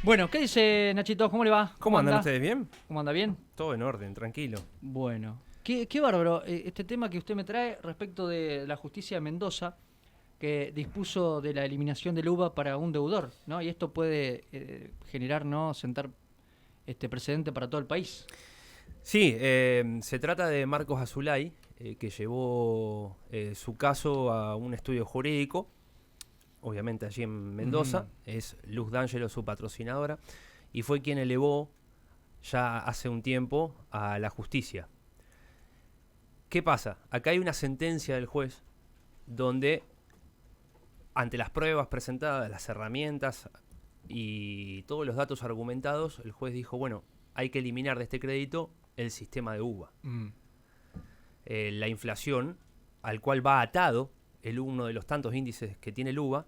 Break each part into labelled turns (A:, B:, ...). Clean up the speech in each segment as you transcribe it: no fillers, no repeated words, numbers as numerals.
A: Bueno, ¿qué dice Nachito? ¿Cómo le va?
B: ¿Cómo andan ustedes? ¿Bien?
A: ¿Cómo anda? ¿Bien?
B: Todo en orden, tranquilo.
A: Bueno, qué bárbaro este tema que usted me trae respecto de la justicia de Mendoza, que dispuso de la eliminación del UVA para un deudor, ¿no? Y esto puede generar, ¿no? Sentar precedente para todo el país.
B: Sí, se trata de Marcos Azulay, que llevó su caso a un estudio jurídico, obviamente allí en Mendoza. Es Luz D'Angelo su patrocinadora, y fue quien elevó ya hace un tiempo a la justicia. ¿Qué pasa? Acá hay una sentencia del juez donde, ante las pruebas presentadas, las herramientas y todos los datos argumentados, el juez dijo, bueno, hay que eliminar de este crédito el sistema de UVA. La inflación, al cual va atado uno de los tantos índices que tiene el UVA,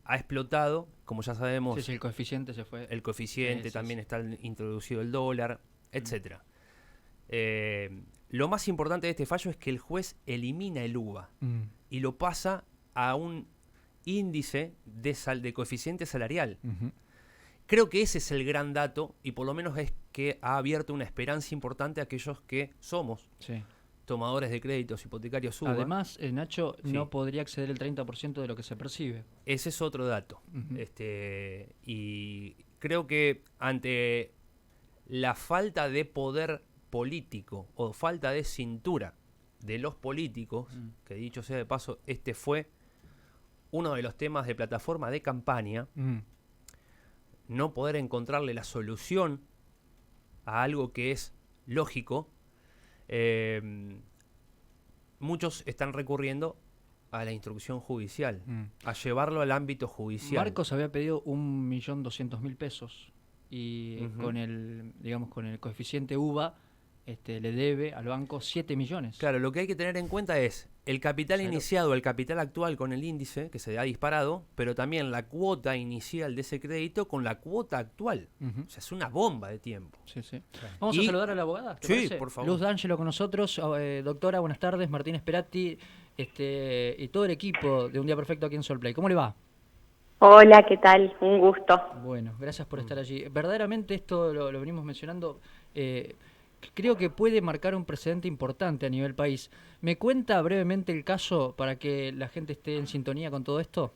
B: ha explotado, como ya sabemos.
A: Sí, el coeficiente se fue.
B: El coeficiente, también está introducido el dólar, etcétera. Lo más importante de este fallo es que el juez elimina el UVA y lo pasa a un índice de coeficiente salarial. Creo que ese es el gran dato, y por lo menos es que ha abierto una esperanza importante a aquellos que somos tomadores de créditos hipotecarios UVA.
A: Además, Nacho, no podría exceder el 30% de lo que se percibe.
B: Ese es otro dato. Y creo que ante la falta de poder político o falta de cintura de los políticos, que dicho sea de paso, este fue uno de los temas de plataforma de campaña, no poder encontrarle la solución a algo que es lógico, muchos están recurriendo a la instrucción judicial, a llevarlo al ámbito judicial.
A: Marcos había pedido 1.200.000 pesos y con el coeficiente UVA le debe al banco 7 millones.
B: Claro, lo que hay que tener en cuenta es el capital iniciado, el capital actual con el índice que se ha disparado, pero también la cuota inicial de ese crédito con la cuota actual. O sea, es una bomba de tiempo.
A: Sí. Claro. Vamos a saludar a la abogada.
B: Sí,
A: parece?
B: Por favor.
A: Luz D'Angelo con nosotros. Doctora, buenas tardes. Martín Esperati y todo el equipo de Un Día Perfecto aquí en Solplay. ¿Cómo le va?
C: Hola, ¿qué tal? Un gusto.
A: Bueno, gracias por estar allí. Verdaderamente esto lo venimos mencionando. Creo que puede marcar un precedente importante a nivel país. ¿Me cuenta brevemente el caso para que la gente esté en sintonía con todo esto?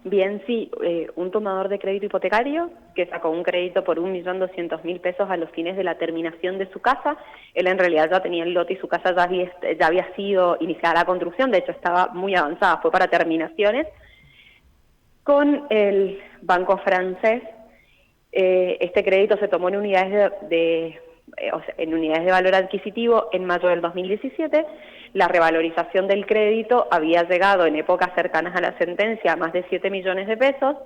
C: Bien, sí. Un tomador de crédito hipotecario que sacó un crédito por 1.200.000 pesos a los fines de la terminación de su casa. Él en realidad ya tenía el lote y su casa ya había sido iniciada la construcción, de hecho estaba muy avanzada, fue para terminaciones. Con el banco francés, este crédito se tomó en unidades en unidades de valor adquisitivo en mayo del 2017. La revalorización del crédito había llegado en épocas cercanas a la sentencia a más de 7 millones de pesos,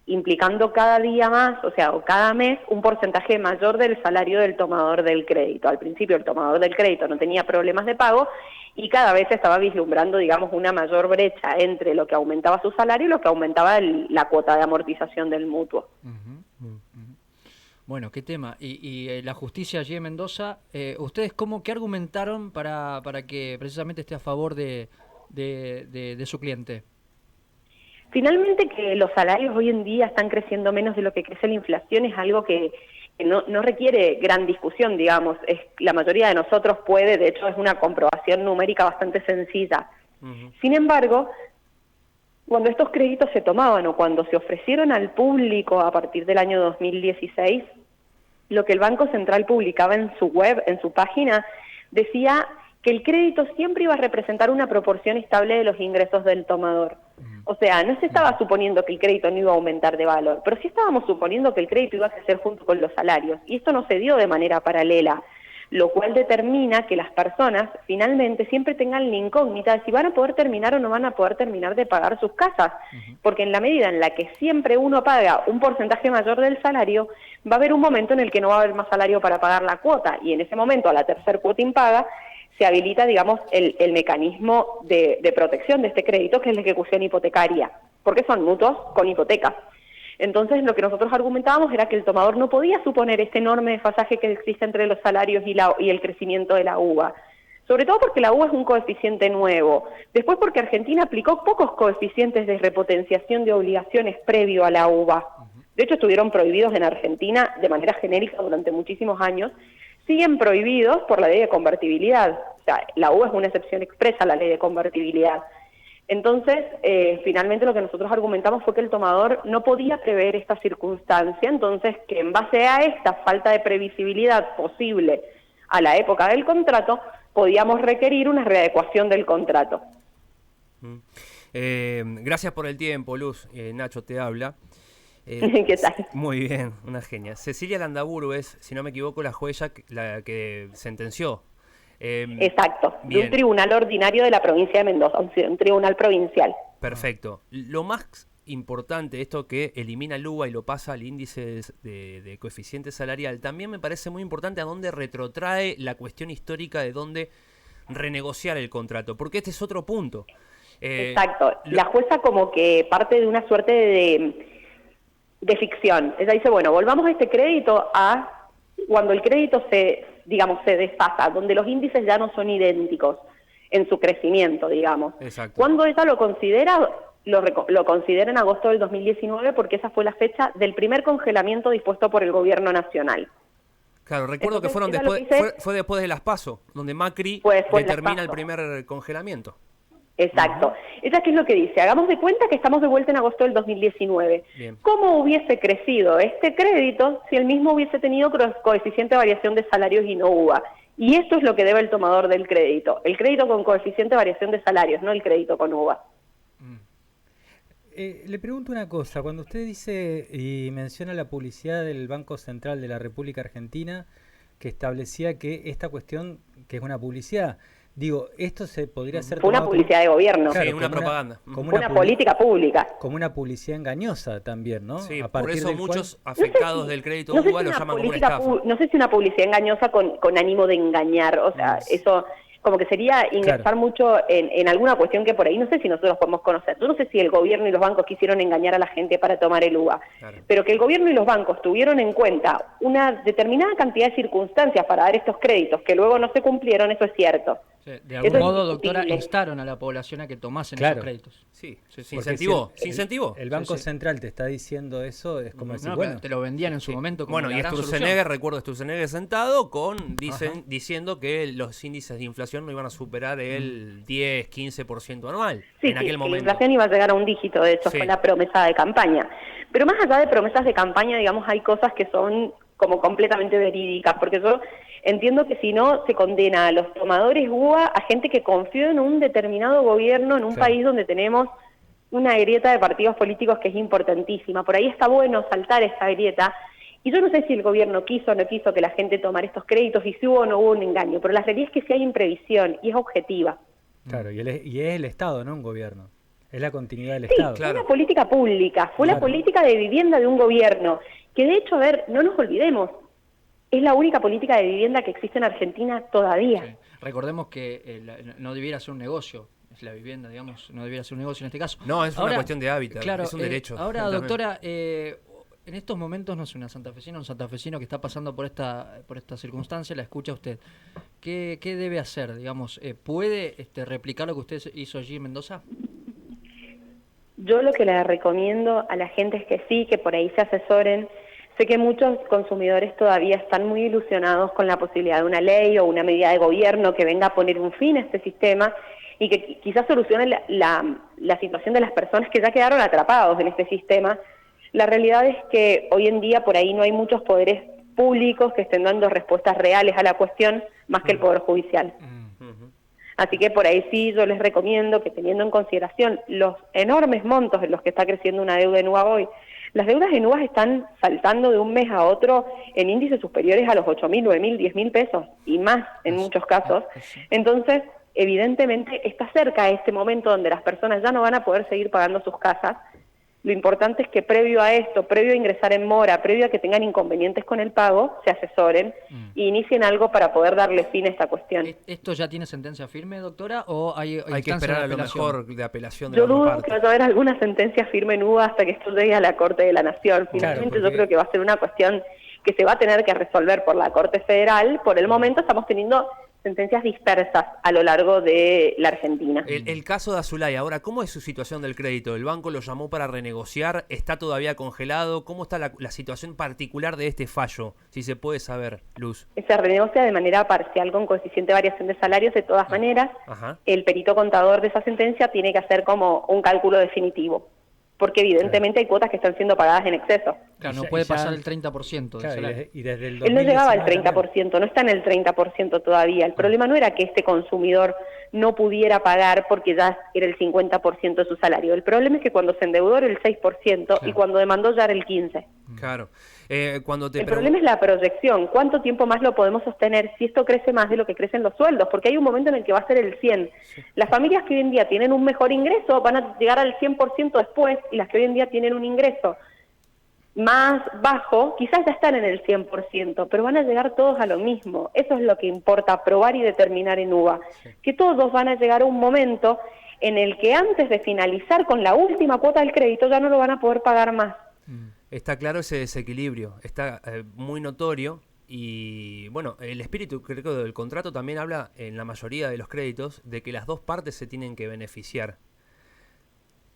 C: implicando cada día más, o cada mes, un porcentaje mayor del salario del tomador del crédito. Al principio el tomador del crédito no tenía problemas de pago y cada vez estaba vislumbrando, digamos, una mayor brecha entre lo que aumentaba su salario y lo que aumentaba la cuota de amortización del mutuo.
A: Bueno, qué tema. Y la justicia allí en Mendoza, ¿ustedes qué argumentaron para que precisamente esté a favor de su cliente?
C: Finalmente, que los salarios hoy en día están creciendo menos de lo que crece la inflación es algo que no requiere gran discusión, digamos. La mayoría de nosotros puede, de hecho es una comprobación numérica bastante sencilla. Sin embargo, cuando estos créditos se tomaban o cuando se ofrecieron al público a partir del año 2016, lo que el Banco Central publicaba en su web, en su página, decía que el crédito siempre iba a representar una proporción estable de los ingresos del tomador. O sea, no se estaba suponiendo que el crédito no iba a aumentar de valor, pero sí estábamos suponiendo que el crédito iba a crecer junto con los salarios, y esto no se dio de manera paralela, lo cual determina que las personas finalmente siempre tengan la incógnita de si van a poder terminar o no van a poder terminar de pagar sus casas, porque en la medida en la que siempre uno paga un porcentaje mayor del salario, va a haber un momento en el que no va a haber más salario para pagar la cuota, y en ese momento, a la tercer cuota impaga, se habilita, digamos, el mecanismo de protección de este crédito, que es la ejecución hipotecaria, porque son mutuos con hipotecas. Entonces, lo que nosotros argumentábamos era que el tomador no podía suponer este enorme desfasaje que existe entre los salarios y el crecimiento de la UVA, sobre todo porque la UBA es un coeficiente nuevo, después porque Argentina aplicó pocos coeficientes de repotenciación de obligaciones previo a la UBA. De hecho, estuvieron prohibidos en Argentina de manera genérica durante muchísimos años, siguen prohibidos por la ley de convertibilidad. O sea, la UBA es una excepción expresa a la ley de convertibilidad. Entonces, finalmente lo que nosotros argumentamos fue que el tomador no podía prever esta circunstancia, entonces que en base a esta falta de previsibilidad posible a la época del contrato, podíamos requerir una readecuación del contrato.
B: Gracias por el tiempo, Luz. Nacho te habla.
C: ¿Qué tal?
B: Muy bien, una genia. Cecilia Landaburu es, si no me equivoco, la jueza la que sentenció.
C: Exacto,
B: bien.
C: de un tribunal ordinario de la provincia de Mendoza, un tribunal provincial.
B: Perfecto. Lo más importante, esto que elimina el UBA y lo pasa al índice de coeficiente salarial, también me parece muy importante a dónde retrotrae la cuestión histórica de dónde renegociar el contrato, porque este es otro punto.
C: Exacto, la jueza como que parte de una suerte de ficción. Ella dice, bueno, volvamos a este crédito a cuando el crédito se desfasa, donde los índices ya no son idénticos en su crecimiento, digamos.
B: Exacto.
C: Cuando ella lo considera, lo considera en agosto del 2019 porque esa fue la fecha del primer congelamiento dispuesto por el gobierno nacional.
B: Claro, recuerdo que fueron fue después de las PASO, donde Macri determina el primer congelamiento.
C: Exacto. ¿Ella qué es lo que dice? Hagamos de cuenta que estamos de vuelta en agosto del 2019.
B: Bien.
C: ¿Cómo hubiese crecido este crédito si el mismo hubiese tenido coeficiente de variación de salarios y no UBA? Y esto es lo que debe el tomador del crédito. El crédito con coeficiente de variación de salarios, no el crédito con UBA.
D: Le pregunto una cosa. Cuando usted dice y menciona la publicidad del Banco Central de la República Argentina, que establecía que esta cuestión, que es una publicidad... Digo, esto se podría hacer...
C: Fue una publicidad de gobierno.
B: Claro, sí, una propaganda.
C: Como una política pública.
D: Como una publicidad engañosa también, ¿no?
B: Sí, por eso muchos afectados del crédito UBA lo llaman como una estafa.
C: No sé si una publicidad engañosa con ánimo de engañar. O sea, eso como que sería ingresar mucho en alguna cuestión que por ahí no sé si nosotros podemos conocer. Yo no sé si el gobierno y los bancos quisieron engañar a la gente para tomar el UBA. Claro. Pero que el gobierno y los bancos tuvieron en cuenta una determinada cantidad de circunstancias para dar estos créditos que luego no se cumplieron, eso es cierto.
A: Sí, de algún modo, doctora, instaron a la población a que tomasen esos créditos.
B: Sí, se incentivó. ¿Se incentivó?
D: El Banco Central te está diciendo eso, es como decir, bueno...
A: te lo vendían en su momento como
B: y Sturzenegger, recuerdo Sturzenegger sentado diciendo que los índices de inflación no iban a superar el 10-15% anual en aquel momento.
C: La inflación iba a llegar a un dígito, de hecho, fue la promesa de campaña. Pero más allá de promesas de campaña, digamos, hay cosas que son como completamente verídicas, porque yo entiendo que si no se condena a los tomadores UBA, a gente que confió en un determinado gobierno, en un país donde tenemos una grieta de partidos políticos que es importantísima. Por ahí está bueno saltar esa grieta. Y yo no sé si el gobierno quiso o no quiso que la gente tomara estos créditos y si hubo o no hubo un engaño, pero la realidad es que sí hay imprevisión y es objetiva.
D: Claro, y es el Estado, no un gobierno. Es la continuidad del Estado.
C: Fue una política pública, fue la política de vivienda de un gobierno, que de hecho, a ver, no nos olvidemos, es la única política de vivienda que existe en Argentina todavía.
A: Sí. Recordemos que no debiera ser un negocio, es la vivienda, digamos, no debiera ser un negocio en este caso.
B: No, es una cuestión de hábitat,
A: claro,
B: es un derecho.
A: Ahora, doctora, en estos momentos, no sé, un santafesino que está pasando por esta circunstancia, la escucha usted. ¿Qué debe hacer, digamos? ¿Puede replicar lo que usted hizo allí en Mendoza?
C: Yo lo que le recomiendo a la gente es que sí, que por ahí se asesoren. Sé que muchos consumidores todavía están muy ilusionados con la posibilidad de una ley o una medida de gobierno que venga a poner un fin a este sistema y que quizás solucione la situación de las personas que ya quedaron atrapados en este sistema. La realidad es que hoy en día por ahí no hay muchos poderes públicos que estén dando respuestas reales a la cuestión más que el Poder Judicial. Así que por ahí sí yo les recomiendo que teniendo en consideración los enormes montos en los que está creciendo una deuda en UBA hoy, las deudas en UBA están saltando de un mes a otro en índices superiores a los 8.000, 9.000, 10.000 pesos y más en muchos casos. Entonces, evidentemente está cerca este momento donde las personas ya no van a poder seguir pagando sus casas. Lo importante es que previo a esto, previo a ingresar en mora, previo a que tengan inconvenientes con el pago, se asesoren e inicien algo para poder darle fin a esta cuestión.
A: ¿Esto ya tiene sentencia firme, doctora, o hay
B: que esperar a lo mejor de apelación de
C: la
B: otra
C: parte? Yo dudo
B: parte.
C: que vaya a haber alguna sentencia firme en UBA hasta que esto llegue a la Corte de la Nación. Finalmente yo creo que va a ser una cuestión que se va a tener que resolver por la Corte Federal. Por el momento estamos teniendo sentencias dispersas a lo largo de la Argentina.
B: El caso de Azulay, ahora, ¿cómo es su situación del crédito? ¿El banco lo llamó para renegociar? ¿Está todavía congelado? ¿Cómo está la situación particular de este fallo? Si se puede saber, Luz.
C: Se renegocia de manera parcial con coeficiente de variación de salarios. De todas maneras, el perito contador de esa sentencia tiene que hacer como un cálculo definitivo, porque evidentemente hay cuotas que están siendo pagadas en exceso.
A: Claro, no puede pasar el 30%.
D: Y desde el
C: Él no llegaba al
D: 2019
C: 30%, no está en el 30% todavía. El problema no era que este consumidor no pudiera pagar porque ya era el 50% de su salario. El problema es que cuando se endeudó era el 6% y cuando demandó ya era el 15%.
B: Claro. Cuando
C: El problema es la proyección. ¿Cuánto tiempo más lo podemos sostener si esto crece más de lo que crecen los sueldos? Porque hay un momento en el que va a ser el 100%. Las familias que hoy en día tienen un mejor ingreso van a llegar al 100% después, y las que hoy en día tienen un ingreso más bajo, quizás ya están en el 100%, pero van a llegar todos a lo mismo. Eso es lo que importa probar y determinar en UBA, que todos van a llegar a un momento en el que antes de finalizar con la última cuota del crédito ya no lo van a poder pagar más.
B: Está claro ese desequilibrio, está muy notorio, y bueno, el espíritu creo que del contrato también habla en la mayoría de los créditos de que las dos partes se tienen que beneficiar.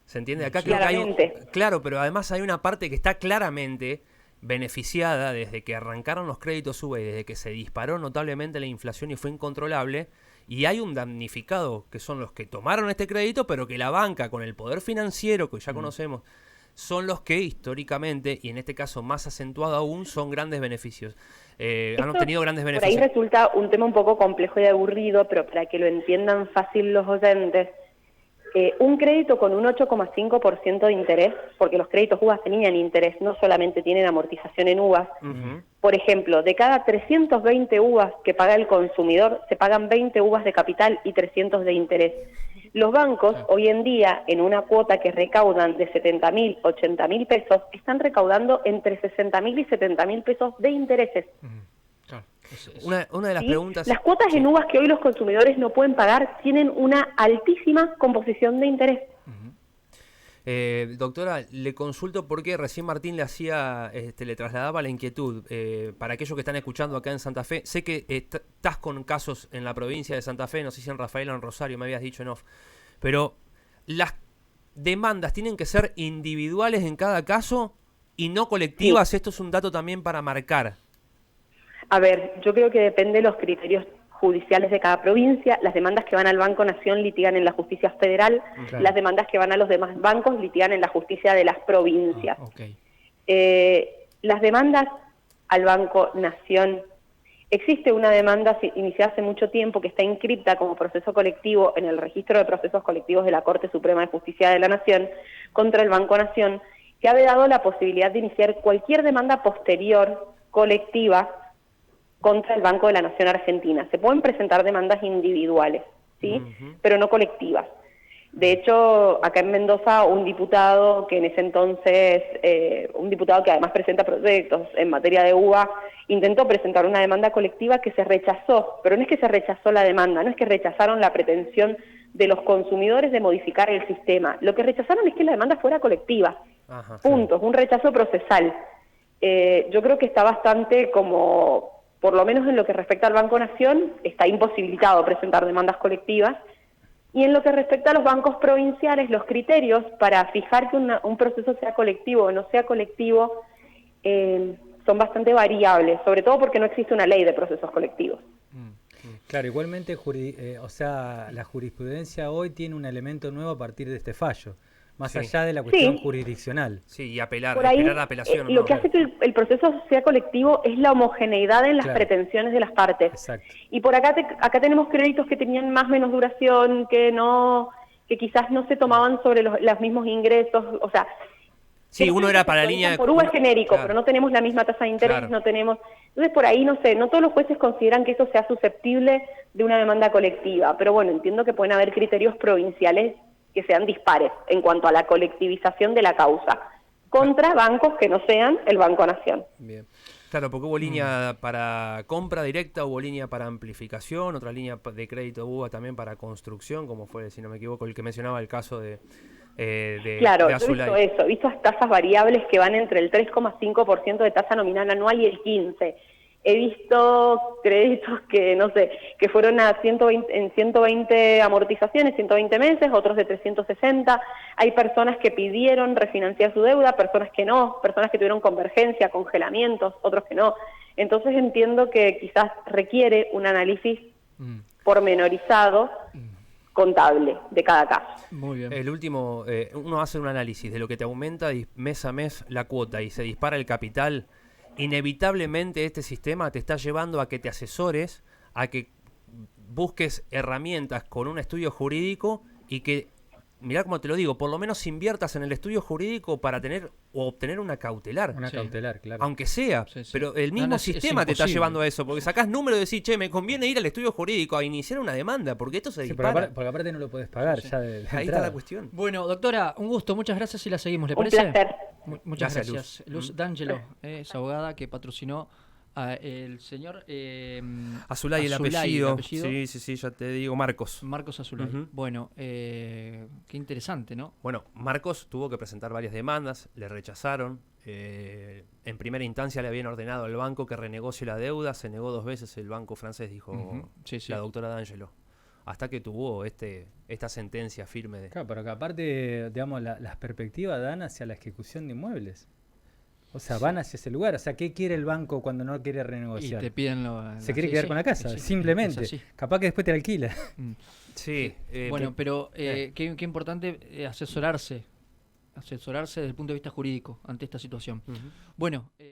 B: ¿Se entiende? Acá creo que hay claro, pero además hay una parte que está claramente beneficiada desde que arrancaron los créditos UBA y desde que se disparó notablemente la inflación y fue incontrolable, y hay un damnificado que son los que tomaron este crédito, pero que la banca, con el poder financiero que ya conocemos, son los que históricamente, y en este caso más acentuado aún, son grandes beneficios. Han obtenido grandes beneficios.
C: Por ahí resulta un tema un poco complejo y aburrido, pero para que lo entiendan fácil los oyentes, un crédito con un 8,5% de interés, porque los créditos UVA tenían interés, no solamente tienen amortización en UVA. Por ejemplo, de cada 320 UVA que paga el consumidor, se pagan 20 UVA de capital y 300 de interés. Los bancos hoy en día, en una cuota que recaudan de 70.000, 80.000 pesos, están recaudando entre 60.000 y 70.000 pesos de intereses.
B: Una de las preguntas...
C: Las cuotas en UVA que hoy los consumidores no pueden pagar tienen una altísima composición de interés.
B: Doctora, le consulto porque recién Martín le trasladaba la inquietud. Para aquellos que están escuchando acá en Santa Fe, sé que estás con casos en la provincia de Santa Fe, no sé si en Rafael o en Rosario, me habías dicho en off, pero las demandas tienen que ser individuales en cada caso y no colectivas. Sí. Esto es un dato también para marcar.
C: A ver, yo creo que depende de los criterios judiciales de cada provincia. Las demandas que van al Banco Nación litigan en la justicia federal, las demandas que van a los demás bancos litigan en la justicia de las provincias. Las demandas al Banco Nación, existe una demanda iniciada hace mucho tiempo que está inscripta como proceso colectivo en el registro de procesos colectivos de la Corte Suprema de Justicia de la Nación contra el Banco Nación, que ha dado la posibilidad de iniciar cualquier demanda posterior colectiva contra el Banco de la Nación Argentina. Se pueden presentar demandas individuales, ¿sí? Pero no colectivas. De hecho, acá en Mendoza, un diputado que en ese entonces, un diputado que además presenta proyectos en materia de UVA, intentó presentar una demanda colectiva que se rechazó, pero no es que se rechazó la demanda, no es que rechazaron la pretensión de los consumidores de modificar el sistema. Lo que rechazaron es que la demanda fuera colectiva. Punto, es un rechazo procesal. Yo creo que está bastante como... Por lo menos en lo que respecta al Banco Nación, está imposibilitado presentar demandas colectivas. Y en lo que respecta a los bancos provinciales, los criterios para fijar que un proceso sea colectivo o no sea colectivo son bastante variables, sobre todo porque no existe una ley de procesos colectivos.
D: Claro, igualmente, la jurisprudencia hoy tiene un elemento nuevo a partir de este fallo. Más allá de la cuestión jurisdiccional.
B: Sí, y apelar,
C: por ahí,
B: esperar la apelación.
C: Lo que hace que el proceso sea colectivo es la homogeneidad en las pretensiones de las partes.
D: Exacto.
C: Y por acá tenemos créditos que tenían más o menos duración, que quizás no se tomaban sobre los mismos ingresos, o sea...
B: Sí, uno era para la línea...
C: Por UVA es genérico, pero no tenemos la misma tasa de interés, no tenemos... Entonces por ahí, no sé, no todos los jueces consideran que eso sea susceptible de una demanda colectiva, pero bueno, entiendo que pueden haber criterios provinciales que sean dispares en cuanto a la colectivización de la causa contra bancos que no sean el Banco Nación.
B: Bien. Claro, porque hubo línea para compra directa, hubo línea para amplificación, otra línea de crédito hubo también para construcción, como fue, si no me equivoco, el que mencionaba el caso de
C: claro,
B: de
C: yo
B: Azulay.
C: he visto tasas variables que van entre el 3,5% de tasa nominal anual y el 15%. he visto créditos que, no sé, que fueron a 120 amortizaciones, 120 meses, otros de 360. Hay personas que pidieron refinanciar su deuda, personas que no, personas que tuvieron convergencia, congelamientos, otros que no. Entonces entiendo que quizás requiere un análisis pormenorizado, contable, de cada caso.
A: Muy bien.
B: El último, uno hace un análisis de lo que te aumenta mes a mes la cuota y se dispara el capital. Inevitablemente este sistema te está llevando a que te asesores, a que busques herramientas con un estudio jurídico y que, mirá cómo te lo digo, por lo menos inviertas en el estudio jurídico para tener o obtener una cautelar.
D: Una cautelar, claro.
B: Aunque sea, pero el mismo sistema te está llevando a eso, porque sacás número y decís, che, me conviene ir al estudio jurídico a iniciar una demanda, porque esto se dispara.
D: Porque aparte no lo podés pagar ya
B: Ahí está la cuestión.
A: Bueno, doctora, un gusto, muchas gracias y la seguimos, ¿le
C: Un
A: parece?
C: placer.
A: Muchas
B: Gracias,
A: gracias. Luz D'Angelo, es abogada que patrocinó a el señor
B: Azulay, el apellido. Sí, ya te digo, Marcos.
A: Marcos Azulay. Bueno, qué interesante, ¿no?
B: Bueno, Marcos tuvo que presentar varias demandas, le rechazaron. En primera instancia le habían ordenado al banco que renegocie la deuda, se negó 2 veces, el banco francés dijo la doctora D'Angelo. Hasta que tuvo esta sentencia firme.
D: Claro, pero que aparte, digamos, las perspectivas dan hacia la ejecución de inmuebles. O sea, van hacia ese lugar. O sea, ¿qué quiere el banco cuando no quiere renegociar?
A: Y te piden
D: se quiere quedar con la casa, simplemente. Capaz que después te la alquila.
B: Sí.
A: Bueno, pero qué importante asesorarse desde el punto de vista jurídico ante esta situación. Bueno.